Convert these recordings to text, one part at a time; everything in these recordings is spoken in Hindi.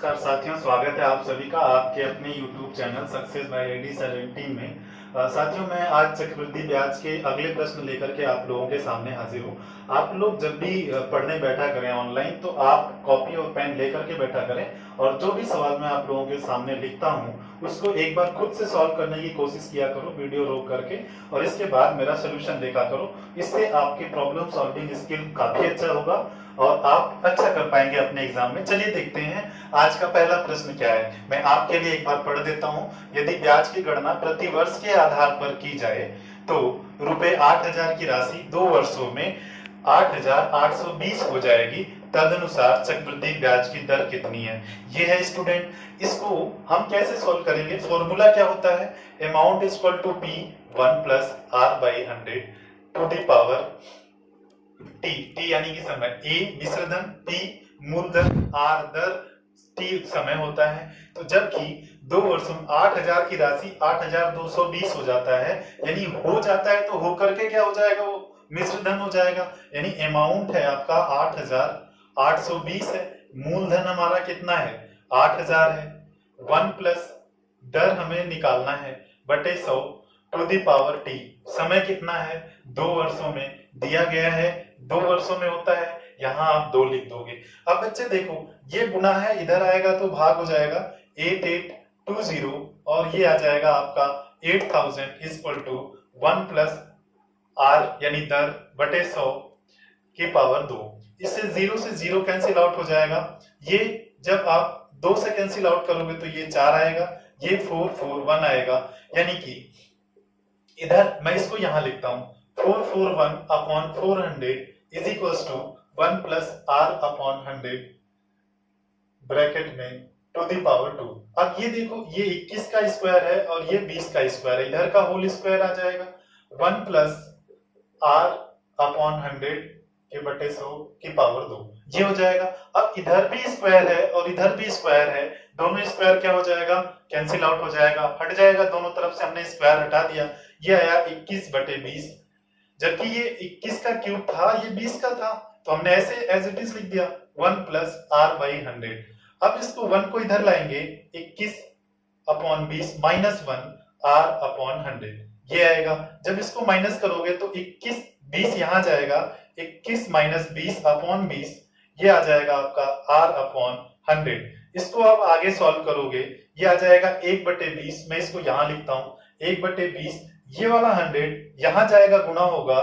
नमस्कार साथियों, स्वागत है आप सभी का आपके अपने YouTube channel success by AD 17 में। साथियों, मैं आज चक्रवृद्धि ब्याज के अगले प्रश्न लेकर के आप लोगों के सामने हाजिर हूँ। आप लोग जब भी पढ़ने बैठा करें ऑनलाइन, तो आप कॉपी और पेन लेकर के बैठा करें और जो भी सवाल मैं आप लोगों के सामने लिखता हूँ उसको एक बार खुद से सॉल्व करने की कोशिश किया करो वीडियो रोक करके, और इसके बाद मेरा सोल्यूशन देखा करो। इससे आपकी प्रॉब्लम सॉल्विंग स्किल काफी अच्छा होगा और आप अच्छा कर पाएंगे अपने एग्जाम में। चलिए देखते हैं आज का पहला प्रश्न क्या है। मैं आपके लिए एक बार पढ़ देता हूं। यदि ब्याज की गणना प्रति वर्ष के आधार पर की जाए तो रुपए 8,000 की राशि 2 वर्षों में 8,820 हो जाएगी। तदनुसार चक्रवृद्धि ब्याज की दर कितनी है? ये है स्टूडेंट, इसको हम कैसे सॉल्व करेंगे? फॉर्मूला क्या होता है? Amount is equal to P 1 plus R by 100 to the power T यानी कि समय, ए मिश्रधन, पी मूलधन, आर दर, टी समय होता है। तो जबकि 2 वर्षों में 8,000 की राशि 8,220 हो जाता है, यानी हो जाता है तो होकर के क्या हो जाएगा? वो मिश्रधन हो जाएगा। यानी अमाउंट है आपका 8,820 है, मूलधन हमारा कितना है? 8,000 है, 1 प्लस दर हमें निकालना है बटे 100 टू दी पावर टी। समय कितना है? 2 वर्षों में दिया गया है, 2 वर्षों में होता है, यहाँ आप 2 लिख दोगे। अब बच्चे देखो, ये गुना है, इधर आएगा तो भाग हो जाएगा 8820 और ये आ जाएगा आपका 8000 is equal to 1 plus R यानी दर बटे 100 की पावर 2। इससे 0 से 0 कैंसिल आउट हो जाएगा। ये जब आप 2 से कैंसिल आउट करोगे तो ये 4 आएगा, ये 441 आएगा। यानी कि इधर मैं इसको यहां लिखता हूं, 441 upon 400 is equals to 1 plus R upon 100 bracket में टू दी पावर 2। अब ये देखो, ये 21 का स्क्वायर है और ये 20 का स्क्वायर है, इधर का होल स्क्वायर आ जाएगा 1 प्लस आर अपॉन 100 के बटे 100 की पावर 2, ये हो जाएगा। अब इधर भी स्क्वायर है और इधर भी स्क्वायर है, दोनों स्क्वायर क्या हो जाएगा? कैंसिल आउट हो जाएगा, हट जाएगा, दोनों तरफ से हमने स्क्वायर हटा दिया। ये आया 21 बटे 20, जबकि ये 21 का क्यूब था, ये 20 का था, तो हमने ऐसे एज इट इज लिख दिया 1 प्लस आर बाई 100। अब इसको 1 को इधर लाएंगे, 21 अपॉन 20 माइनस 1 आर अपॉन 100, ये आएगा। जब इसको माइनस करोगे तो 21 20 यहां जाएगा, 21 माइनस 20 अपॉन 20, ये आ जाएगा आपका आर अपॉन 100। इसको आप आगे सॉल्व करोगे, ये आ जाएगा 1 बटे 20, मैं इसको यहां लिखता हूं 1 बटे 20, ये वाला 100 यहां जाएगा, गुना होगा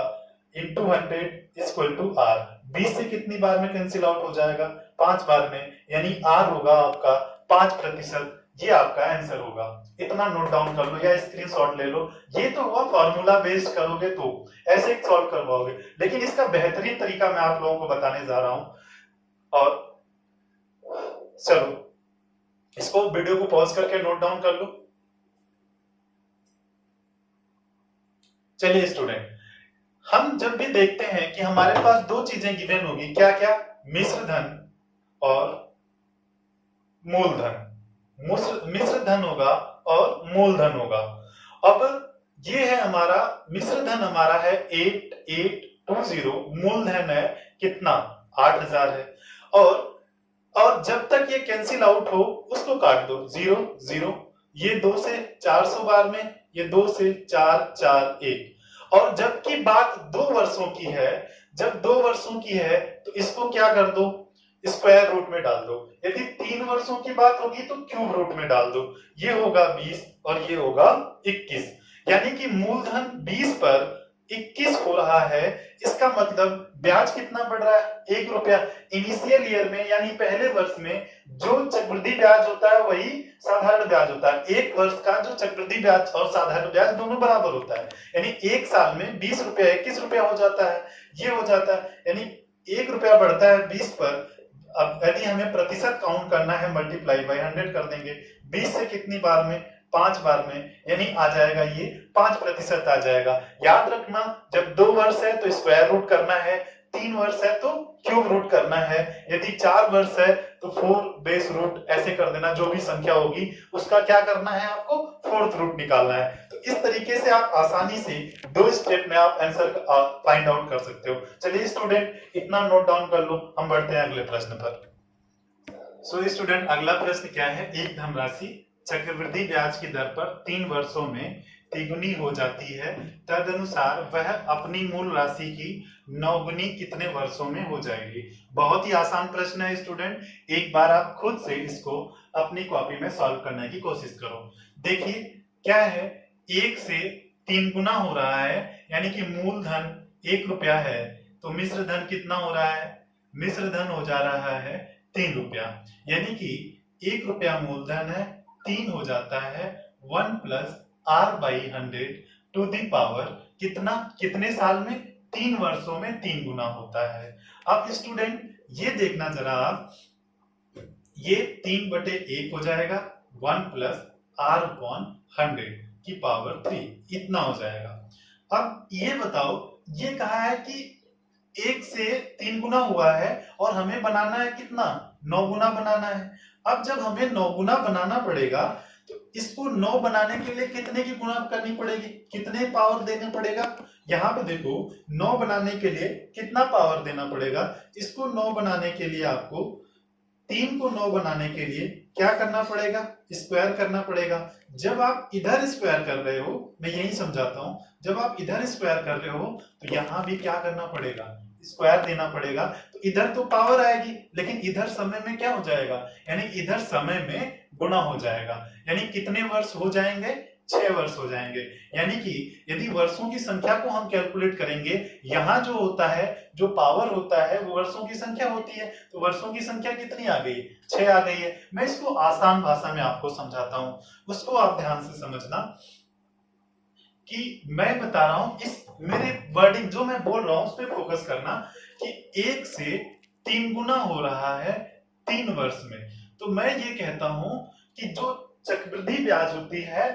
इंटू 100 इक्वल टू आर। 20 से कितनी बार में कैंसिल आउट हो जाएगा? 5 बार में, यानी आर होगा आपका 5%। ये आपका आंसर होगा। इतना नोट डाउन कर लो या स्क्रीनशॉट ले लो। ये तो हुआ फॉर्मूला बेस्ड करोगे तो ऐसे सॉल्व कर पाओगे, लेकिन इसका बेहतरीन तरीका मैं आप लोगों को बताने जा रहा हूं। और चलो इसको वीडियो को पॉज करके नोट डाउन कर लो। चलिए स्टूडेंट, हम जब भी देखते हैं कि हमारे पास 2 चीजें गिवन होगी, क्या क्या? मिश्रधन और मूलधन। मिश्रधन होगा और मूलधन होगा। अब ये है हमारा मिश्रधन, हमारा है 8820, मूलधन है कितना? 8,000 है। और जब तक ये कैंसिल आउट हो उसको काट दो, 0 0, ये 2 से 400 बार में, ये 2 से 4 4 1। और जबकि बात 2 वर्षों की है, जब 2 वर्षों की है तो इसको क्या कर दो? स्क्वायर रूट में डाल दो। यदि 3 वर्षों की बात होगी तो क्यूब रूट में डाल दो, ये होगा 20 और ये होगा 21। यानी कि मूलधन 20 पर 21 हो रहा है। इसका मतलब ब्याज कितना बढ़ रहा है? 1 रुपया। इनिशियल ईयर में यानी पहले वर्ष में जो चक्रवृद्धि ब्याज होता है वही साधारण ब्याज होता है। 1 वर्ष का जो चक्रवृद्धि ब्याज और साधारण ब्याज दोनों बराबर होता है, यानी 1 साल में 20 रुपया 21 रुपया हो जाता है, ये हो जाता है। यानी 1 रुपया बढ़ता है 20 पर। अब यदि हमें प्रतिशत काउंट करना है, मल्टीप्लाई बाय 100 कर देंगे। 20 से कितनी बार में? 5 बार में, यानी आ जाएगा ये 5% आ जाएगा। याद रखना, जब 2 वर्ष है तो स्क्वायर रूट करना है, 3 वर्ष है तो क्यूब रूट करना है, यदि 4 वर्ष है तो 4 बेस रूट ऐसे कर देना। जो भी संख्या होगी उसका क्या करना है? आपको 4th रूट निकालना है। तो इस तरीके से आप आसानी से 2 स्टेप में आप आंसर फाइंड आउट कर सकते हो। चलिए स्टूडेंट, इतना नोट डाउन कर लो, हम बढ़ते हैं अगले प्रश्न पर। सो स्टूडेंट, अगला प्रश्न क्या है। एक धनराशि चक्रवृद्धि ब्याज की दर पर 3 वर्षों में तिगुनी हो जाती है, तदनुसार वह अपनी मूल राशि की 9 गुनी कितने वर्षों में हो जाएगी। बहुत ही आसान प्रश्न है स्टूडेंट, एक बार आप खुद से इसको अपनी कॉपी में सॉल्व करने की कोशिश करो। देखिए क्या है, 1 से 3 गुना हो रहा है, यानी कि मूलधन 1 रुपया है, तो मिश्र धन कितना हो रहा है। मिश्र धन हो जा रहा है 3 रुपया, यानी कि 1 रुपया मूलधन है, 3 हो जाता है 1 plus R by 100 to the power कितना, कितने साल में, 3 वर्षों में 3 गुना होता है। अब स्टूडेंट ये देखना जरा आप, ये 3/1 हो जाएगा, 1 प्लस आर अपॉन 100 की पावर 3 इतना हो जाएगा। अब ये बताओ, ये कहा है कि 1 से 3 गुना हुआ है और हमें बनाना है कितना, 9 गुना बनाना है। अब जब हमें 9 गुना बनाना पड़ेगा तो इसको 9 बनाने के लिए कितने की गुणा करनी पड़ेगी, कितने पावर देना पड़ेगा। यहाँ पे देखो 9 बनाने के लिए कितना पावर देना पड़ेगा। इसको 9 बनाने के लिए आपको 3 को 9 बनाने के लिए क्या करना पड़ेगा, स्क्वायर करना पड़ेगा। जब आप इधर स्क्वायर कर रहे हो, मैं यही समझाता हूं, जब आप इधर स्क्वायर कर रहे हो तो यहां भी क्या करना पड़ेगा, स्क्वायर देना पड़ेगा। तो इधर तो पावर आएगी, लेकिन इधर समय में क्या हो जाएगा, यानी इधर समय में गुणा हो जाएगा। यानी कितने वर्ष हो जाएंगे, 6 वर्ष हो जाएंगे। यानी कि यदि वर्षों की संख्या को हम कैलकुलेट करेंगे, यहाँ जो होता है, जो पावर होता है वो वर्षों की संख्या होती है, तो वर्षों की संख्या कितनी आ गई, 6 आ गई है। मैं इसको आसान भाषा में आपको समझाता हूं, उसको आप ध्यान से समझना कि मैं बता रहा हूं, इस मेरे वर्डिंग जो मैं बोल रहा हूं उस पर फोकस करना कि 1 से 3 गुना हो रहा है 3 वर्ष में। तो मैं ये कहता हूं कि जो चक्रवृद्धि ब्याज होती है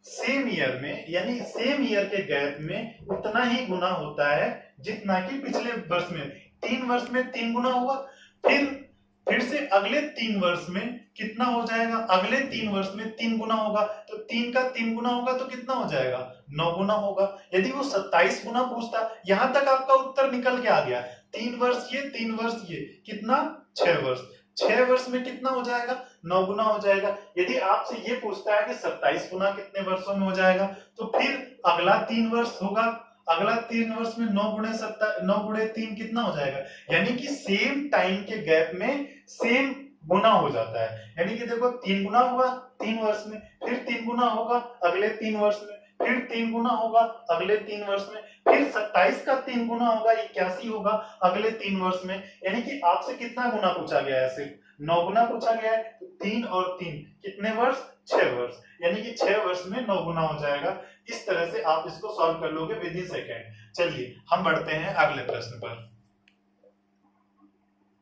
सेम ईयर में, यानी सेम ईयर के गैप में उतना ही गुना होता है जितना कि पिछले वर्ष में। 3 वर्ष में 3 गुना हुआ, फिर से अगले 3 वर्ष में कितना हो जाएगा, अगले 3 वर्ष में 3 गुना होगा, तो 3 का 3 गुना होगा तो कितना हो जाएगा, 9 गुना होगा। यदि वो 27 गुना पूछता, यहां तक आपका उत्तर निकल के आ गया। 3 वर्ष ये, 3 वर्ष ये, कितना, 6 वर्ष। 6 वर्ष में कितना हो जाएगा, 9 गुना हो जाएगा। यदि आपसे ये पूछता है कि 27 गुना कितने वर्षों में हो जाएगा, तो फिर अगला 3 वर्ष होगा, अगला 3 वर्ष में 9 गुणे 3 कितना हो जाएगा। यानी कि सेम टाइम के गैप में सेम गुना हो जाता है। यानी कि देखो 3 गुना हुआ 3 वर्ष में, फिर 3 गुना होगा अगले 3 वर्ष में, फिर 3 गुना होगा अगले 3 वर्ष में, फिर 27 का 3 गुना होगा 81 होगा अगले 3 वर्ष में। यानी कि आपसे कितना गुना पूछा गया है, सिर्फ 9 गुना पूछा गया है। तो 3 और 3 कितने वर्ष, 6 वर्ष, यानी कि 6 वर्ष में 9 गुना हो जाएगा। इस तरह से आप इसको सॉल्व कर लोगे विद इन सेकेंड। चलिए हम बढ़ते हैं अगले प्रश्न पर।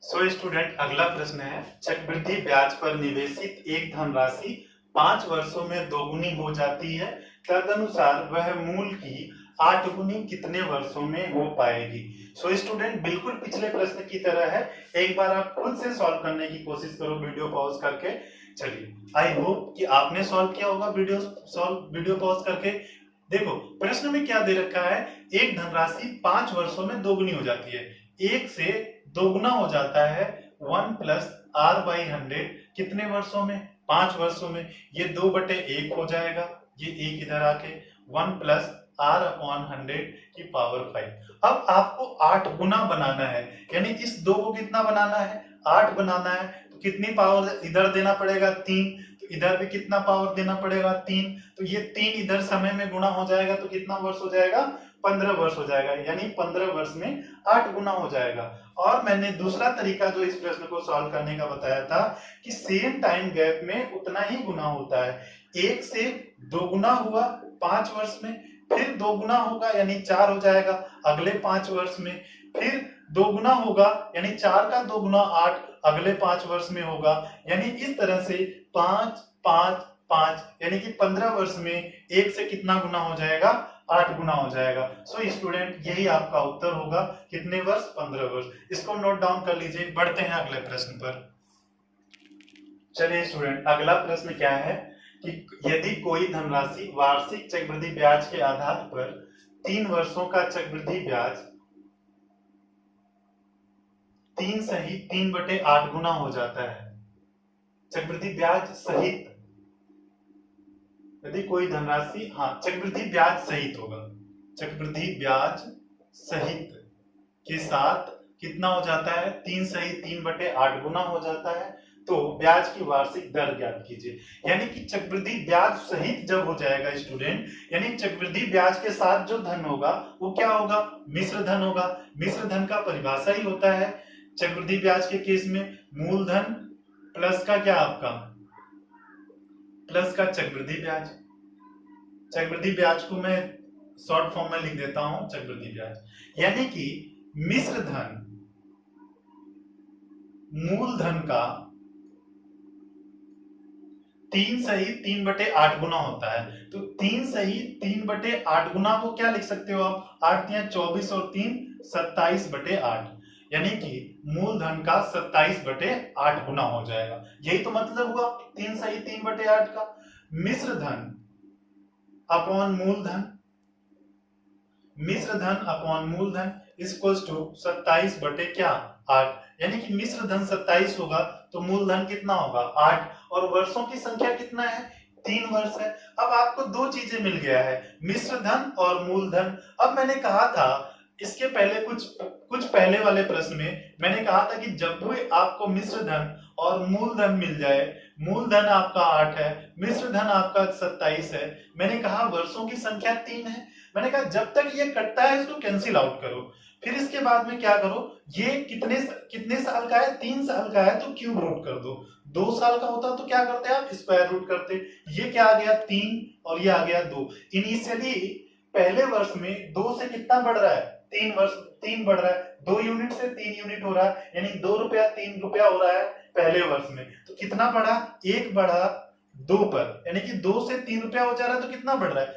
सो स्टूडेंट, अगला प्रश्न है, चक्रवृद्धि ब्याज पर निवेशित एक धनराशि 5 वर्षों में 2 गुनी हो जाती है, तदनुसार वह मूल की 8 गुनी कितने वर्षों में हो पाएगी। सो स्टूडेंट, बिल्कुल पिछले प्रश्न की तरह है, एक बार आप खुद से सॉल्व करने की कोशिश करो वीडियो पॉज करके। चलिए, आई होप कि आपने सॉल्व किया होगा वीडियो पॉज करके। देखो प्रश्न में क्या दे रखा है, एक धनराशि 5 वर्षों में 2 गुनी हो जाती है। 1 से 2 गुना हो जाता है 1 प्लस आर बाई 100 कितने वर्षों में, 5 वर्षों में। ये 2/1 हो जाएगा, ये 1 इधर आके 1 प्लस आर अपॉन 100 की पावर 5। अब आपको 8 गुना बनाना है, यानी इस 2 को कितना बनाना है, 8 बनाना है। तो कितनी पावर इधर देना पड़ेगा, 3, तो इधर भी कितना पावर देना पड़ेगा, 3। तो ये 3 इधर समय में गुना हो जाएगा तो कितना वर्ष हो जाएगा, 15 वर्ष हो जाएगा। यानी 15 वर्ष में 8 गुना हो जाएगा। और मैंने दूसरा तरीका जो इस प्रश्न को सॉल्व करने का बताया था कि सेम टाइम गैप में उतना ही गुना होता है। 1 से 2 गुना हुआ 5 वर्ष में, फिर 2 गुना होगा यानी 4 हो जाएगा अगले 5 वर्ष में, फिर 2 गुना होगा यानी 4 का 2 गुना 8 अगले 5 वर्ष में होगा। यानी इस तरह से 5 5 5 यानी कि 15 वर्ष में 1 से कितना गुना हो जाएगा, 8 गुना हो जाएगा। सो स्टूडेंट, यही आपका उत्तर होगा, कितने वर्ष, 15 वर्ष। इसको नोट डाउन कर लीजिए। बढ़ते हैं अगले प्रश्न पर। चलिए स्टूडेंट, अगला प्रश्न क्या है कि यदि कोई धनराशि वार्षिक चक्रवृद्धि ब्याज के आधार पर 3 वर्षों का चक्रवृद्धि ब्याज 3 सही 3/8 गुना हो जाता है, चक्रवृद्धि ब्याज सहित यदि कोई धनराशि, हाँ, चक्रवृद्धि ब्याज सहित होगा, चक्रवृद्धि ब्याज सहित के साथ कितना हो जाता है, 3 सहित 3/8 गुना हो जाता है, तो ब्याज की वार्षिक दर ज्ञात कीजिए। यानी कि चक्रवृद्धि ब्याज सहित जब हो जाएगा स्टूडेंट, यानी चक्रवृद्धि ब्याज के साथ जो धन होगा वो क्या होगा, मिश्र धन होगा। मिश्र धन का परिभाषा ही होता है चक्रवृद्धि ब्याज के केस में मूलधन प्लस का क्या, आपका प्लस का चक्रवृद्धि ब्याज। चक्रवृद्धि ब्याज को मैं शॉर्ट फॉर्म में लिख देता हूं चक्रवृद्धि ब्याज, यानी कि मिश्र धन मूलधन का 3 सहित 3/8 गुना होता है। तो 3 सहित 3/8 गुना को क्या लिख सकते हो आप, 8 या 24 और 3 27/8, यानी कि मूलधन का 27/8 गुना हो जाएगा। यही तो मतलब हुआ 3 सहित 3/8 का। मिश्र धन अपॉन मूलधन, मिश्र धन अपॉन मूलधन इक्वल्स टू 27/8, यानी कि मिश्र धन 27 होगा तो मूलधन कितना होगा 8, और वर्षों की संख्या कितना है, 3 वर्ष है। अब आपको दो चीजें मिल गया है, मिश्र धन और मूलधन। अब मैंने कहा था इसके पहले कुछ पहले वाले प्रश्न में मैंने कहा था कि जब भी आपको मिश्र धन और मूलधन मिल जाए, मूलधन आपका 8 है, मिश्र धन आपका 27 है, मैंने कहा वर्षों की संख्या 3 है, मैंने कहा जब तक ये कटता है इसको कैंसिल आउट करो। फिर इसके बाद में क्या करो, ये कितने साल का है, 3 साल का है तो क्यूब रूट कर दो। 2 साल का होता तो क्या करते आप, स्क्वायर रूट करते। ये क्या आ गया 3 और ये आ गया 2। इनिशियली पहले वर्ष में 2 से कितना बढ़ रहा है, 3 वर्ष 3 बढ़ रहा है, 2 यूनिट से 3 यूनिट हो रहा है, यानी 2 रुपया 3 रुपया हो रहा है पहले वर्ष में। तो कितना बढ़ा, 1 बढ़ा 2 पर, यानी कि 2 से 3 रुपया हो जा रहा है, तो कितना बढ़ रहा है,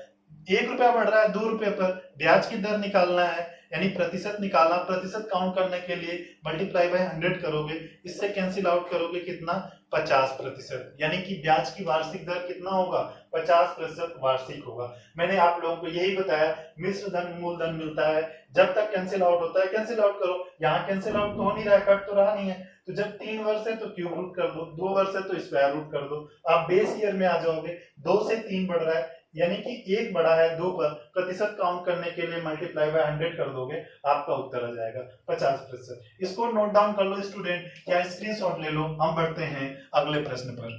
1 रुपया बढ़ रहा है 2 रुपये पर। ब्याज की दर निकालना है, यानी प्रतिशत निकालना, प्रतिशत काउंट करने के लिए मल्टीप्लाई बाय 100 करोगे, इससे कैंसिल आउट करोगे कितना, 50%, यानी कि ब्याज की वार्षिक दर कितना होगा, 50% वार्षिक होगा। मैंने आप लोगों को यही बताया, मिश्र धन मूलधन मिलता है, जब तक कैंसिल आउट होता है कैंसिल आउट करो। यहाँ कैंसिल आउट तो हो नहीं रहा है, कट तो रहा नहीं है, तो जब 3 वर्ष है तो क्यूब रूट कर दो, 2 वर्ष है तो स्क्वायर रूट कर दो, आप बेस ईयर में आ जाओगे। 2 से 3 बढ़ रहा है, यानी कि 1 बढ़ा है 2 पर, प्रतिशत काउंट करने के लिए मल्टीप्लाई बाय 100 कर दोगे, आपका उत्तर आ जाएगा 50%। इसको नोट डाउन कर लो स्टूडेंट या स्क्रीनशॉट ले लो। हम बढ़ते हैं अगले प्रश्न पर।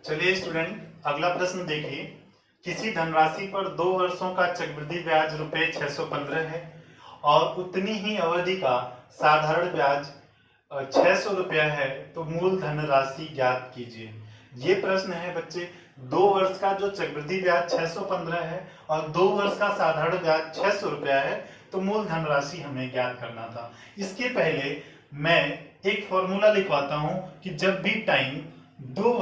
चलिए स्टूडेंट अगला प्रश्न देखिए, किसी धनराशि पर 2 वर्षों का चक्रवृद्धि ब्याज रुपए 615 है और उतनी ही अवधि का साधारण ब्याज 600 रुपया है, तो मूल धनराशि ज्ञात कीजिए। ये प्रश्न है बच्चे, 2 वर्ष का जो चक्रवृद्धि ब्याज 615 है और 2 वर्ष का साधारण ब्याज 600 रुपया है, तो मूल धनराशि हमें ज्ञात करना था। इसके पहले मैं एक फॉर्मूला लिखवाता हूं कि जब भी टाइम 2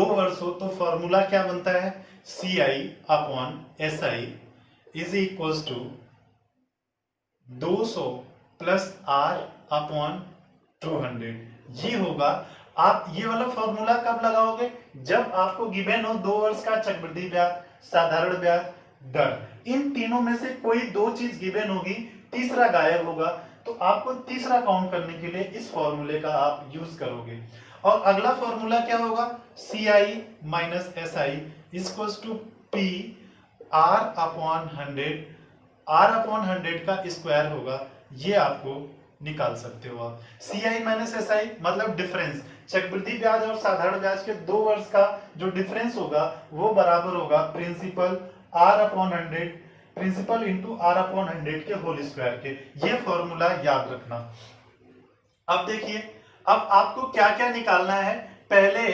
वर्ष हो तो फॉर्मूला क्या बनता है, CI upon SI is equals to 200 plus R upon 200। ये होगा। आप ये वाला फॉर्मूला कब लगाओगे, जब आपको गिवन हो 2 वर्ष का चक्रवृद्धि ब्याज, साधारण ब्याज, दर, इन तीनों में से कोई 2 चीज गिवन होगी, तीसरा गायब होगा, तो आपको तीसरा काउंट करने के लिए इस फॉर्मूले का आप यूज करोगे। और अगला फॉर्मूला क्या होगा, CI minus SI equals to P R upon 100, R upon 100 का स्क्वायर होगा, ये आपको निकाल सकते हो आप। CI माइनस SI मतलब डिफरेंस, चक्रवृद्धि ब्याज और साधारण ब्याज के 2 वर्ष का जो डिफरेंस होगा वो बराबर होगा principal R upon 100, principal into R upon 100 के होल स्क्वायर के। ये फॉर्मूला याद रखना। अब देखिए, अब आपको क्या क्या निकालना है। पहले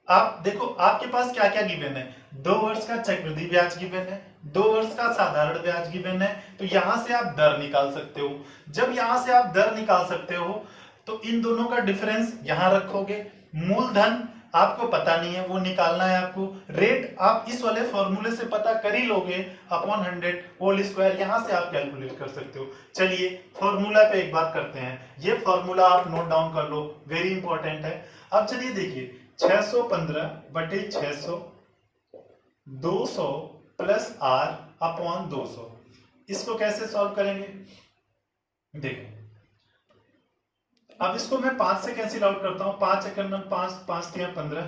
आप देखो आपके पास क्या क्या गिवन है, 2 वर्ष का चक्रवृद्धि ब्याज गिवन है, 2 वर्ष का साधारण ब्याज गिवन है, तो यहां से आप दर निकाल सकते हो। जब यहां से आप दर निकाल सकते हो तो इन दोनों का डिफरेंस यहां रखोगे। मूलधन आपको पता नहीं है, वो निकालना है आपको। रेट आप इस वाले फॉर्मूले से पता कर ही लोगे, अपॉन 100 होल स्क्वायर, यहां से आप कैलकुलेट कर सकते हो। चलिए फॉर्मूला पे एक बात करते हैं, ये फॉर्मूला आप नोट डाउन कर लो, वेरी इंपॉर्टेंट है। अब चलिए देखिए, 615/600 200 प्लस R अपॉन 200, इसको कैसे सॉल्व करेंगे। देखो अब इसको मैं 5 से कैंसिल आउट करता हूं, 5 एकड़ नम 5, 5 3 15,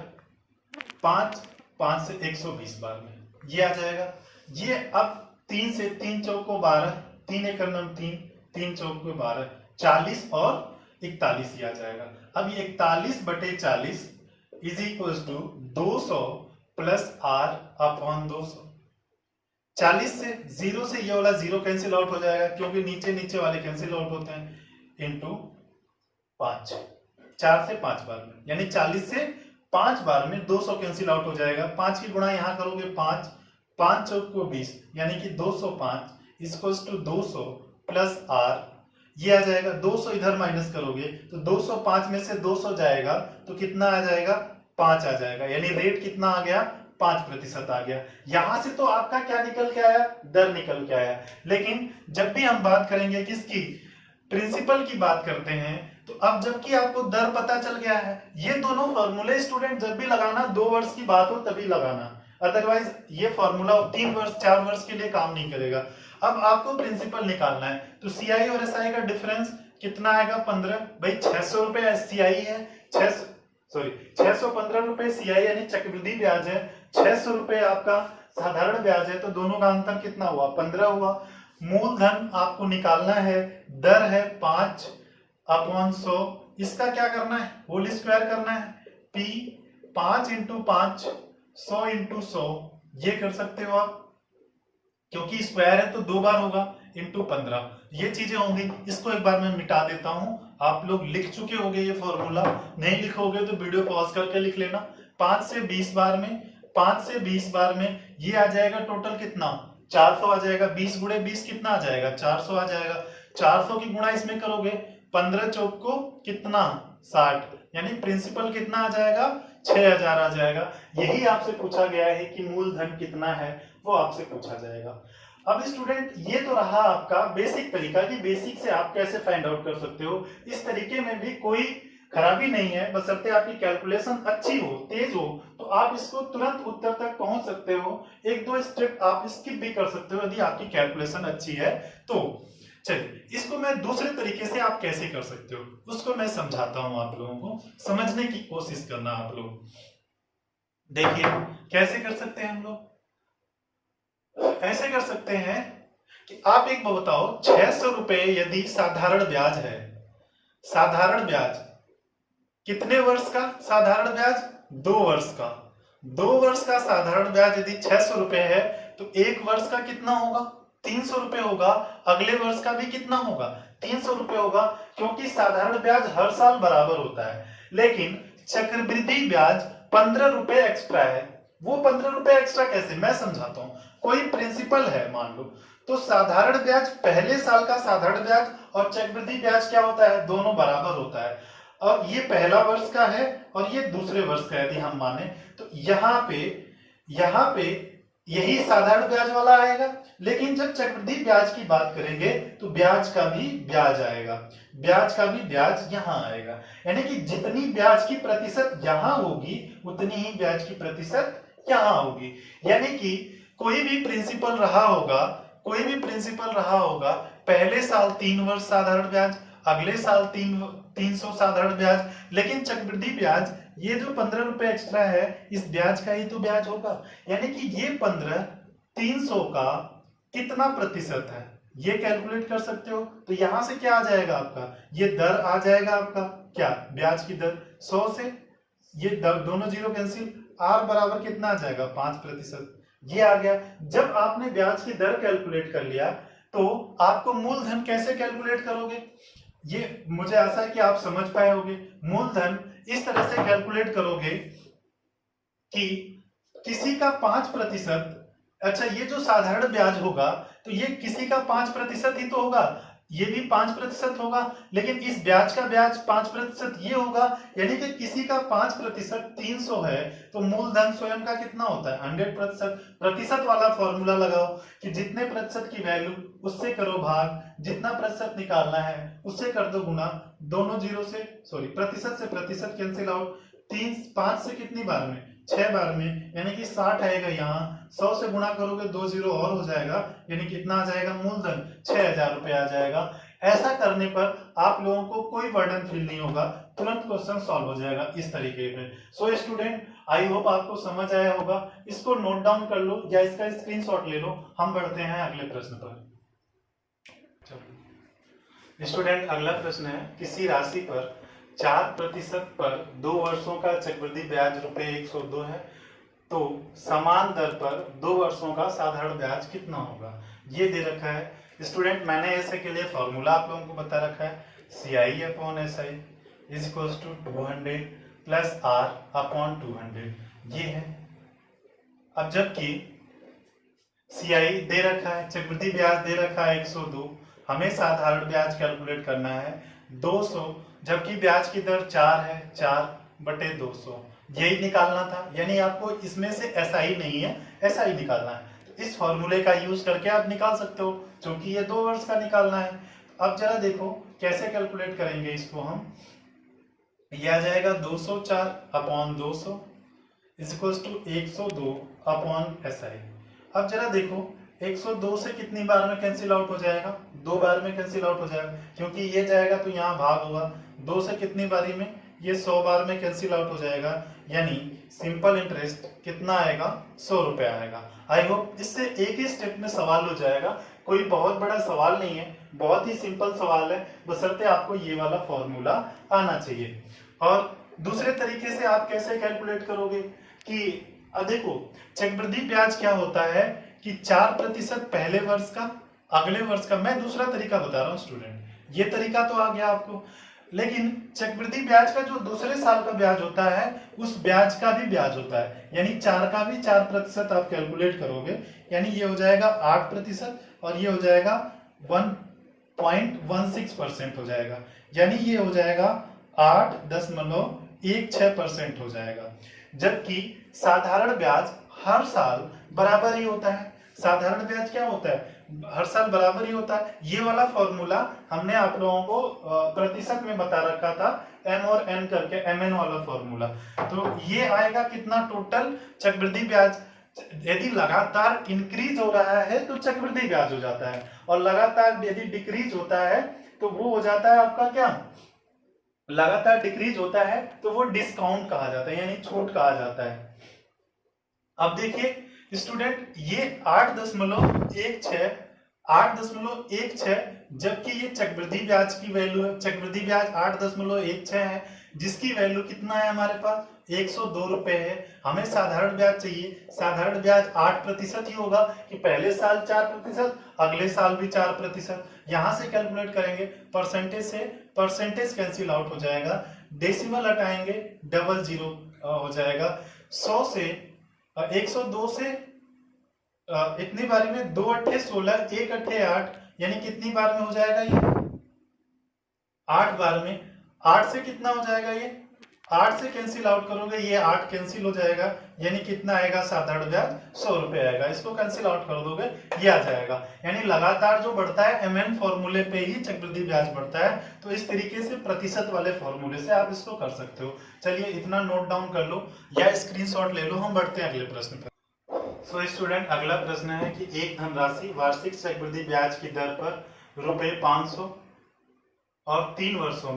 5 से 120 बार में ये आ जाएगा। ये अब 3 से 3 चौको 12, 3 एकड़ नम 3, 3 चौको 12, 40 और 41 ये आ जाएगा। अब ये 41/40 is equal to 200 plus R upon 200। 40 से 0 से ये वाला 0 कैंसिल आउट हो जाएगा क्योंकि नीचे नीचे वाले कैंसिल आउट होते हैं, इंटू 5, 4 से 5 बार में, यानी 40 से 5 बार में 200 कैंसिल आउट हो जाएगा। 5 की गुणा यहां करोगे 5, 5 चौक को 20, यानी कि 205 इक्वल्स टू 200 प्लस आर, ये आ जाएगा। 200 इधर माइनस करोगे तो 205 में से 200 जाएगा तो कितना आ जाएगा, 5 आ जाएगा, यानी रेट कितना आ गया, 5% आ गया। यहां से तो आपका क्या निकल के आया, दर निकल के आया। लेकिन जब भी हम बात करेंगे किसकी, प्रिंसिपल की बात करते हैं, तो अब जबकि आपको दर पता चल गया है, ये दोनों फॉर्मूले स्टूडेंट जब भी लगाना 2 वर्ष की बात हो तभी लगाना, अदरवाइज ये फॉर्मूला 3 वर्ष 4 वर्ष के लिए काम नहीं करेगा। अब आपको प्रिंसिपल निकालना है, तो सीआई और एसआई का डिफरेंस कितना आएगा, 15। भाई 600 रुपए सीआई है, 615 रुपए सीआई यानी चक्रवृद्धि ब्याज है, 600 रुपए आपका साधारण ब्याज है, तो दोनों का अंतर कितना हुआ, 15 हुआ। मूलधन आपको निकालना है, दर है 5/100, इसका क्या करना है, होल स्क्वायर करना है, P 5 × 5 100 × 100 ये कर सकते हो आप, क्योंकि स्क्वायर है तो 2 बार होगा, इंटू 15 ये चीजें होंगी। इसको एक बार मैं मिटा देता हूं, आप लोग लिख चुके होंगे ये फॉर्मूला, नहीं लिखोगे तो वीडियो पॉज करके लिख लेना। 5 से 20 बार में, 5 से 20 बार में ये आ जाएगा टोटल कितना, 400 आ जाएगा। 20 गुणे 20 कितना आ जाएगा, 400 आ जाएगा। 400 की गुणा इसमें करोगे 15 चौक को कितना, 60, यानी प्रिंसिपल कितना आ जाएगा, 6000 आ जाएगा। यही आपसे पूछा गया है कि मूलधन कितना है, वो आपसे पूछा जाएगा। अब स्टूडेंट ये तो रहा आपका बेसिक तरीका कि बेसिक से आप कैसे फाइंड आउट कर सकते हो। इस तरीके में भी कोई खराबी नहीं है, बशर्ते आपकी कैलकुलेशन अच्छी हो, तेज हो, तो आप इसको तुरंत उत्तर तक पहुंच सकते हो। 1-2 स्टेप आप स्किप भी कर सकते हो यदि आपकी कैलकुलेशन अच्छी है तो। चलिए इसको मैं दूसरे तरीके से आप कैसे कर सकते हो उसको मैं समझाता हूं, आप लोगों को समझने की कोशिश करना। आप लोग देखिए कैसे कर सकते हैं हम लोग, ऐसे कर सकते हैं कि आप एक बताओ, 600 रुपए यदि साधारण ब्याज है, साधारण ब्याज कितने वर्ष का, साधारण ब्याज 2 वर्ष का, 2 वर्ष का साधारण ब्याज यदि 600 रुपए है तो 1 वर्ष का कितना होगा, 300 रुपए होगा। अगले वर्ष का भी कितना होगा, 300 रुपए होगा, क्योंकि साधारण ब्याज हर साल बराबर होता है। लेकिन चक्रवृद्धि ब्याज 15 रुपए एक्स्ट्रा है। वो 15 रुपए एक्स्ट्रा कैसे, मैं समझाता हूं। कोई प्रिंसिपल है मान लो, तो साधारण ब्याज पहले साल का साधारण ब्याज और चक्रवृद्धि ब्याज क्या होता है, दोनों बराबर होता है। और ये पहला वर्ष का है और ये दूसरे वर्ष का यदि हम माने तो यहाँ पे यही साधारण ब्याज वाला आएगा। लेकिन जब चक्रवृद्धि ब्याज की बात करेंगे तो ब्याज का भी ब्याज आएगा, ब्याज का भी ब्याज यहाँ आएगा। यानी कि जितनी ब्याज की प्रतिशत यहाँ होगी उतनी ही ब्याज की प्रतिशत यहाँ होगी। यानी कि कोई भी प्रिंसिपल रहा होगा, कोई भी प्रिंसिपल रहा होगा, पहले साल 3 वर्ष साधारण ब्याज, अगले साल 300 साधारण ब्याज, लेकिन चक्रवृद्धि ब्याज ये जो 15 रुपए एक्स्ट्रा है इस ब्याज का ही तो ब्याज होगा। यानी कि ये 15 300 का कितना प्रतिशत है ये कैलकुलेट कर सकते हो। तो यहां से क्या आ जाएगा आपका, ये दर आ जाएगा आपका, क्या ब्याज की दर 100 से ये दोनों जीरो कैंसिल, आर बराबर कितना आ जाएगा 5%, ये आ गया। जब आपने ब्याज की दर कैलकुलेट कर लिया तो आपको मूलधन कैसे कैलकुलेट करोगे, ये मुझे आशा है कि आप समझ पाए होंगे। मूलधन इस तरह से कैलकुलेट करोगे कि किसी का 5%, अच्छा ये जो साधारण ब्याज होगा तो ये किसी का 5% ही तो होगा, ये भी 5% होगा, लेकिन इस ब्याज का ब्याज 5% ये होगा। यानी कि किसी का 5% 300 है तो मूलधन स्वयं का कितना होता है 100%। प्रतिशत वाला फॉर्मूला लगाओ कि जितने प्रतिशत की वैल्यू उससे करो भाग, जितना प्रतिशत निकालना है उससे कर दो गुना, दोनों जीरो से प्रतिशत से प्रतिशत कैंसिल आउट, 5 से कितनी बार में 6 बार में, यानी कि 60 आएगा। यहाँ 100 से गुणा करोगे 2 जीरो और हो जाएगा, यानी कितना आ जाएगा मूलधन 6000 रुपए आ जाएगा। ऐसा करने पर आप लोगों को कोई बर्डन फील नहीं होगा, तुरंत क्वेश्चन सॉल्व हो जाएगा इस तरीके पे। सो स्टूडेंट, आई होप आपको समझ आया होगा। इसको नोट डाउन कर लो या इसका स्क्रीनशॉट ले लो। हम बढ़ते हैं अगले प्रश्न पर। स्टूडेंट, अगला प्रश्न है, किसी राशि पर 4% पर 2 वर्षों का चक्रवृद्धि ब्याज रुपए 102 है, तो समान दर पर 2 वर्षों का साधारण ब्याज कितना होगा? ये दे रखा है। स्टूडेंट, मैंने ऐसे के लिए फॉर्मूला आप लोगों को बता रखा है, CI/SI is equals to 200 plus R/200, ये है। अब जबकि CI दे रखा है, चक्रवृद्धि ब्याज दे रखा है 102, हमें साधारण ब्याज कैलकुलेट करना है 200, जबकि ब्याज की दर 4 है, 4/200, यही निकालना था। यानी आपको इसमें से SI नहीं है, SI निकालना है। तो इस फॉर्मूले का यूज करके आप निकाल सकते हो, क्योंकि ये 2 वर्ष का निकालना है। अब जरा देखो कैसे कैलकुलेट करेंगे इसको हम। ये आ जाएगा 204/200 इज इक्वल टू 102/SI। अब जरा देखो 102 से कितनी बार में कैंसिल आउट हो जाएगा? 2 बार में कैंसिल आउट हो जाएगा, क्योंकि ये जाएगा तो यहाँ भाग होगा। 2 से कितनी बारी में? ये 100 बार में कैंसिल आउट हो जाएगा। यानी सिंपल इंटरेस्ट कितना आएगा? 100 रुपए आएगा। आई होप इससे एक ही स्टेप में सवाल हो जाएगा। कोई बहुत बड़ा सवाल नहीं है, बहुत ही सिंपल सवाल है, बशर्ते आपको ये वाला फॉर्मूला आना चाहिए। और दूसरे तरीके से आप कैसे कैलकुलेट करोगे कि देखो, चक्रवृद्धि ब्याज क्या होता है कि 4% पहले वर्ष का, अगले वर्ष का। मैं दूसरा तरीका बता रहा हूँ स्टूडेंट, ये तरीका तो आ गया आपको, लेकिन चक्रवृद्धि ब्याज का जो दूसरे साल का ब्याज होता है, उस ब्याज का भी ब्याज होता है। यानी 4 का भी 4% आप कैलकुलेट करोगे, यानी ये हो जाएगा 8% और ये हो जाएगा 1.16% हो जाएगा। यानी ये हो जाएगा 8.16% हो जाएगा। जबकि साधारण ब्याज हर साल बराबर ही होता है। साधारण ब्याज क्या होता है? हर साल बराबर ही होता है। ये वाला फॉर्मूला हमने आप लोगों को प्रतिशत में बता रखा था, M और N करके, MN वाला फॉर्मूला। तो ये आएगा कितना टोटल चक्रवृद्धि ब्याज। यदि लगातार इंक्रीज हो रहा है तो चक्रवृद्धि ब्याज हो जाता है, और लगातार यदि डिक्रीज होता है तो वो हो जाता है आपका क्या? लगातार डिक्रीज होता है तो वो डिस्काउंट कहा जाता है, यानी छूट कहा जाता है। अब देखिए स्टूडेंट, ये 8.16, जबकि ये चक्रवृद्धि ब्याज की वैल्यू है। चक्रवृद्धि ब्याज 8.16 है, जिसकी वैल्यू कितना है हमारे पास? 102 रुपए है। हमें साधारण ब्याज चाहिए। साधारण ब्याज 8% ही होगा कि पहले साल 4%, अगले साल भी 4%। यहां से कैलकुलेट करेंगे परसेंटेज से, परसेंटेज कैंसिल आउट हो जाएगा, डेसिमल हटाएंगे, 00 हो जाएगा। 100 से 102 से इतनी बारी में 2 अट्ठे 16, 1 अट्ठे 8, यानी कितनी बार में हो जाएगा ये? 8 बार में। 8 से कितना हो जाएगा ये? 8 से कैंसिल आउट करोगे, ये 8 कैंसिल हो जाएगा, यानी कितना आएगा? साधारण ब्याज 100 रुपए आएगा। इसको कैंसिल आउट कर दोगे, ये आ जाएगा। यानी लगातार जो बढ़ता है MN फॉर्मूले पे ही चक्रवृद्धि ब्याज बढ़ता है। तो इस तरीके से प्रतिशत वाले फॉर्मूले से आप इसको कर सकते हो। चलिए इतना नोट डाउन कर लो या स्क्रीनशॉट ले लो। हम बढ़ते हैं अगले प्रश्न पर। सो स्टूडेंट, अगला प्रश्न है कि एक धनराशि वार्षिक चक्रवृद्धि ब्याज की दर पर रुपए 500 और 3 वर्षों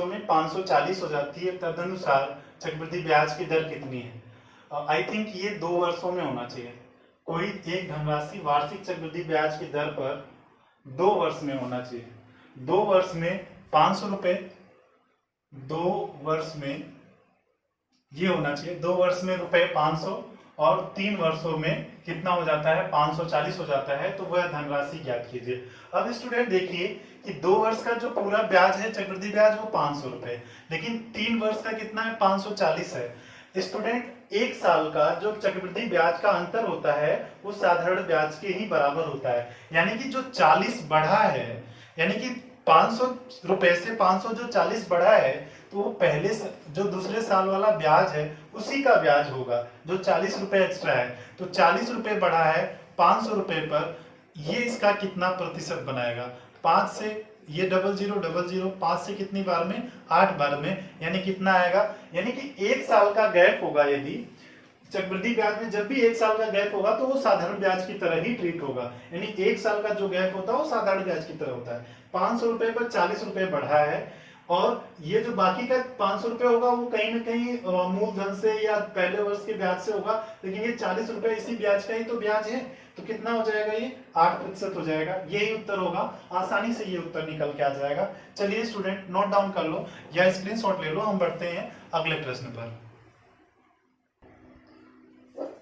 में 540 हो जाती है, तदनुसार चक्रवृद्धि ब्याज की दर कितनी है? आई थिंक ये 2 वर्षों में होना चाहिए। कोई एक धनराशि वार्षिक चक्रवृद्धि ब्याज की दर पर 2 वर्ष में होना चाहिए। 2 वर्ष में 500 रुपए, 2 वर्ष में ये होना चाहिए। 2 वर्ष में रुपए 500 और 3 वर्षों में कितना हो जाता है? 540 हो जाता है। तो वह धनराशि ज्ञात कीजिए। अब स्टूडेंट देखिए कि 2 वर्ष का जो पूरा ब्याज है, चक्रवृद्धि ब्याज, वो 500 रुपए, लेकिन 3 वर्ष का कितना है? 540 है। स्टूडेंट, एक साल का जो चक्रवृद्धि ब्याज का अंतर होता है वो साधारण ब्याज के ही बराबर होता है। यानी कि जो 40 बढ़ा है, यानी कि 500 रुपए से 500 जो 40 बढ़ा है, तो वो पहले जो दूसरे साल वाला ब्याज है उसी का ब्याज होगा, जो 40 रुपए एक्स्ट्रा है। तो 40 रुपए बढ़ा है 500 रुपए पर, ये इसका कितना प्रतिशत बनाएगा? 5 से ये 0000, 5 से कितनी बार में? 8 बार में, यानी कितना आएगा? यानी कि 1 साल का गैप होगा। यदि चक्रवृद्धि ब्याज में जब भी 1 साल का गैप होगा तो वो साधारण ब्याज की तरह ही ट्रीट होगा, यानी 1 साल का जो गैप होता है वो साधारण ब्याज की तरह होता है। 500 रुपए पर 40 रुपए बढ़ा है, और ये जो बाकी का 500 रुपए होगा वो कहीं ना कहीं मूलधन से या पहले वर्ष के ब्याज से होगा, लेकिन ये 40 रुपए इसी ब्याज का ही तो ब्याज है, तो कितना हो जाएगा, ये 8% हो जाएगा। यही उत्तर होगा, आसानी से ये उत्तर निकल के आ जाएगा। चलिए स्टूडेंट नोट डाउन कर लो या स्क्रीनशॉट ले लो, हम बढ़ते हैं अगले प्रश्न पर।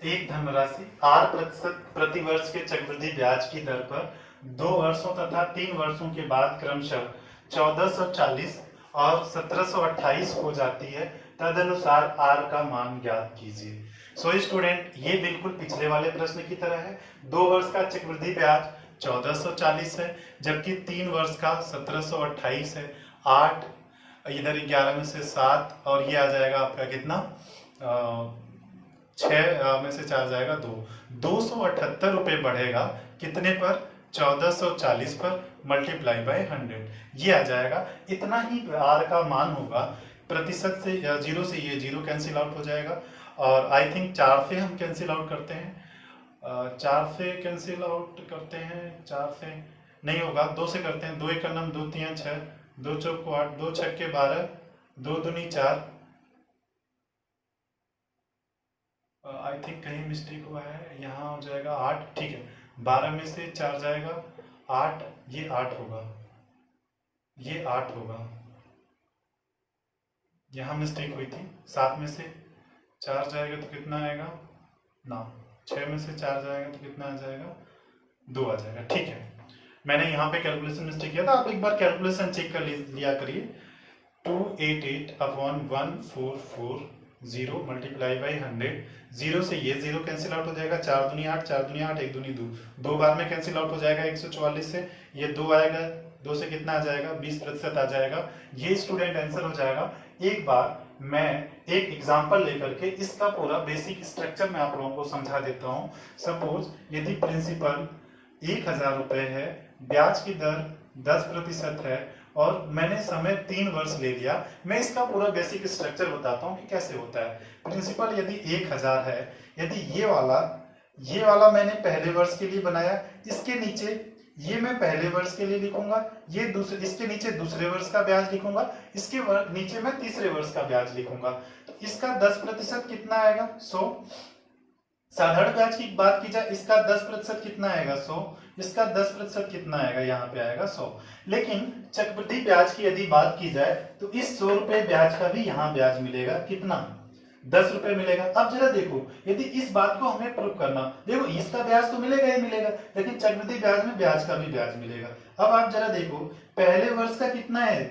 एक धनराशि 8% प्रति वर्ष के चक्रवृद्धि ब्याज की दर पर 2 वर्षों तथा 3 वर्षों के बाद क्रमशः 1440 और 1728 हो जाती है, तदनुसार आर का मान ज्ञात कीजिए। सो स्टूडेंट ये बिल्कुल पिछले वाले प्रश्न की तरह है। 2 वर्ष का चक्रवृद्धि ब्याज 1440 है, जबकि 3 वर्ष का 1728 है। 8 इधर 11 में से 7 और ये आ जाएगा आपका कितना, 6 में से 4 जाएगा 2, 278 रुपए बढ़ेगा कितने पर, 1440 पर मल्टीप्लाई बाय 100, ये आ जाएगा। इतना ही आर का मान होगा। प्रतिशत से 0 से ये 0 कैंसिल आउट हो जाएगा, और आई थिंक 4 से हम कैंसिल आउट करते हैं, 4 से कैंसिल आउट करते हैं, 4 से नहीं होगा, 2 से करते हैं। 2 एक का नाम 2 3 6, 2 चौक 8, 2 छक्के 12, 2 दूनी 4। आई थिंक कहीं मिस्टेक हुआ है, यहाँ हो जाएगा 8, ठीक है। 12 में से 4 जाएगा 8, ये 8 होगा, ये 8 होगा, यहाँ मिस्टेक हुई थी। 7 में से 4 जाएगा तो कितना आएगा ना, 6 में से 4 जाएगा तो कितना आ जाएगा, 2 आ जाएगा, ठीक है। मैंने यहाँ पे कैलकुलेशन मिस्टेक किया था, आप एक बार कैलकुलेशन चेक कर लिया करिए। 288 अपॉन 1440 मल्टीप्लाई बाई 100, 0 से ये 0 कैंसिल आउट हो जाएगा, 4 दूनी 8, 4 दूनी 8, 1 दूनी 2, 2 बार में कैंसिल आउट हो जाएगा। 144 से ये 2 आएगा, 2 से कितना आ जाएगा, 20% आ जाएगा। ये स्टूडेंट आंसर हो जाएगा। एक बार मैं एक एग्जांपल लेकर के इसका पूरा बेसिक स्ट्रक्चर मैं आप लोगों को समझा देता हूं। सपोज यदि प्रिंसिपल 1000 रुपए है, ब्याज की दर 10% है और मैंने समय 3 वर्ष ले लिया, मैं इसका पूरा बेसिक स्ट्रक्चर बताता हूं कि कैसे होता है। प्रिंसिपल यदि 1000 है, यदि ये वाला मैंने पहले वर्ष के लिए बनाया, इसके नीचे ये मैं पहले वर्ष के लिए लिखूंगा, ये दूसरे, इसके नीचे दूसरे वर्ष का ब्याज लिखूंगा, इसके नीचे मैं तीसरे वर्ष का ब्याज लिखूंगा। तो इसका 10% कितना आएगा, 100। साधारण ब्याज की बात की जाए, इसका 10% कितना आएगा, 100। इसका 10% कितना आएगा, यहाँ पे आएगा 100। लेकिन चक्रवृद्धि ब्याज की यदि बात की जाए तो इस 100 रुपए ब्याज का भी यहाँ ब्याज मिलेगा, कितना, 10 रुपए मिलेगा। अब जरा देखो, यदि इस बात को हमें प्रूव करना, देखो इसका ब्याज तो मिलेगा ही मिलेगा, लेकिन चक्रवृद्धि ब्याज में ब्याज का भी ब्याज मिलेगा। अब आप जरा देखो, पहले वर्ष का कितना है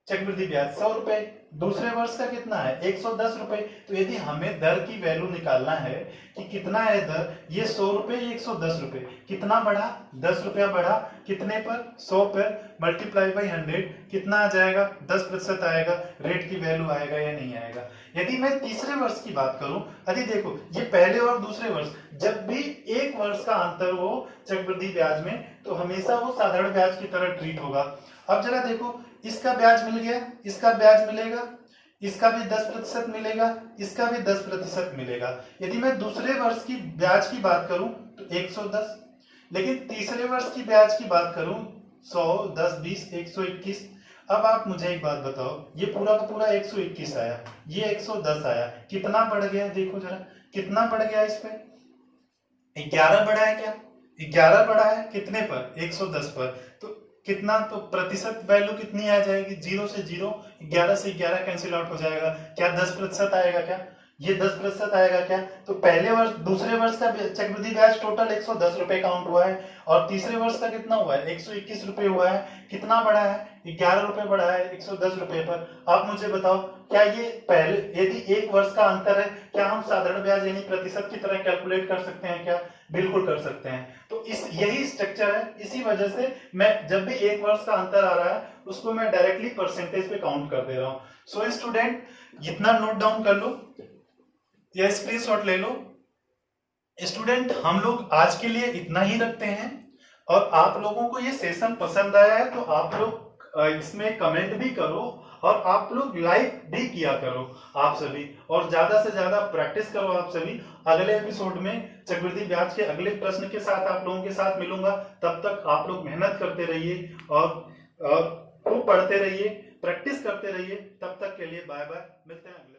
चक्रवृद्धि ब्याज, 100 रुपए, दूसरे वर्ष का कितना है, 110 रुपए। तो यदि हमें दर की वैल्यू निकालना है कि कितना है दर, ये 100 रुपए, ये 110 रुपए, कितना बढ़ा, 10 रुपया बढ़ा, कितने पर, 100 पर, मल्टीप्लाई बाई 100, कितना आ जाएगा, 10% आएगा। रेट की वैल्यू आएगा या नहीं आएगा। यदि मैं तीसरे वर्ष की बात करूं, यदि देखो ये पहले और दूसरे वर्ष, जब भी 1 वर्ष का अंतर हो चक्रवृद्धि ब्याज में, तो हमेशा वो साधारण ब्याज की तरह ट्रीट होगा। अब जरा देखो, इसका ब्याज मिल गया, इसका ब्याज मिलेगा, इसका भी 10% मिलेगा, इसका भी 10% मिलेगा। यदि मैं दूसरे वर्ष की ब्याज की बात करूं तो 110, लेकिन तीसरे वर्ष की ब्याज की बात करूं 100, 10, 20, 121। अब आप मुझे एक बात बताओ, ये पूरा का पूरा 121 आया, ये 110 आया, कितना बढ़ गया, देखो जरा कितना बढ़ गया, इस पे 11 बढ़ा है क्या, 11 बढ़ा है, कितने पर, 110 पर। तो कितना, तो प्रतिशत वैल्यू कितनी आ जाएगी, 0 से 0, 11 से 11 कैंसिल आउट हो जाएगा। क्या 10% आएगा, क्या ये 10% आएगा क्या। तो पहले वर्ष, दूसरे वर्ष का चक्रवृद्धि ब्याज टोटल 110 रुपए काउंट हुआ है, और तीसरे वर्ष का कितना हुआ है, 121 रुपए हुआ है। कितना बढ़ा है, 11 रुपए बढ़ा है 110 रुपए पर। आप मुझे बताओ, क्या ये पहले, यदि 1 वर्ष का अंतर है, क्या हम साधारण ब्याज यानी प्रतिशत की तरह कैलकुलेट कर सकते हैं क्या, बिल्कुल कर सकते हैं। तो यही स्ट्रक्चर है, इसी वजह से मैं जब भी 1 वर्ष का अंतर आ रहा है उसको मैं डायरेक्टली परसेंटेज पे काउंट कर दे रहा हूं। सो स्टूडेंट इतना नोट डाउन कर लो या स्क्रीनशॉट ले लो। स्टूडेंट हम लोग आज के लिए इतना ही रखते हैं, और आप लोगों को ये सेशन पसंद आया है तो आप लोग इसमें कमेंट भी करो और आप लोग लाइक भी किया करो आप सभी, और ज्यादा से ज्यादा प्रैक्टिस करो आप सभी। अगले एपिसोड में चक्रवृद्धि ब्याज के अगले प्रश्न के साथ आप लोगों के साथ मिलूंगा। तब तक आप लोग मेहनत करते रहिए और खूब पढ़ते रहिए, प्रैक्टिस करते रहिए। तब तक के लिए बाय बाय, मिलते हैं अगले